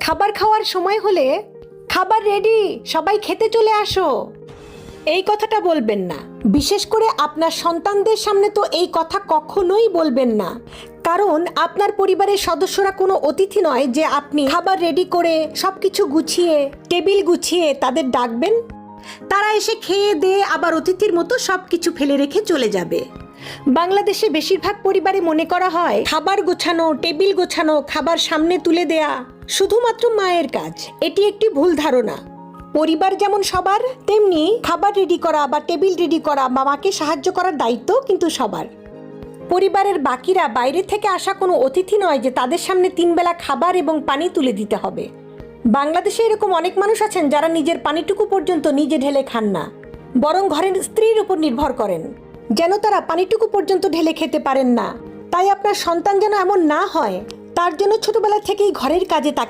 খাবার খাওয়ার সময় হলে খাবার রেডি, সবাই খেতে চলে আসো, এই কথাটা বলবেন না। বিশেষ করে আপনার সন্তানদের সামনে তো এই কথা কখনোই বলবেন না, কারণ আপনার পরিবারের সদস্যরা কোনো অতিথি নয় যে আপনি খাবার রেডি করে সবকিছু গুছিয়ে টেবিল গুছিয়ে তাদের ডাকবেন। তারা এসে খেয়ে দিয়ে আবার অতিথির মতো সবকিছু ফেলে রেখে চলে যাবে। বাংলাদেশে বেশিরভাগ পরিবারে মনে করা হয় খাবার গোছানো, টেবিল গোছানো, খাবার সামনে তুলে দেয়া শুধুমাত্র মায়ের কাজ। এটি একটি ভুল ধারণা। পরিবার যেমন সবার, তেমনি খাবার রেডি করা বা টেবিল রেডি করা বা মাকে সাহায্য করার দায়িত্ব কিন্তু সবার। পরিবারের বাকিরা বাইরে থেকে আসা কোনো অতিথি নয় যে তাদের সামনে 3 বেলা খাবার এবং পানি তুলে দিতে হবে। বাংলাদেশে এরকম অনেক মানুষ আছেন যারা নিজের পানিটুকু পর্যন্ত নিজে ঢেলে খান না, বরং ঘরের স্ত্রীর উপর নির্ভর করেন যেন তারা পানিটুকু পর্যন্ত ঢেলে খেতে পারেন না। তাই আপনার সন্তান যেন এমন না হয়, তার জন্য ছোটবেলা থেকেই ঘরের কাজে তাকে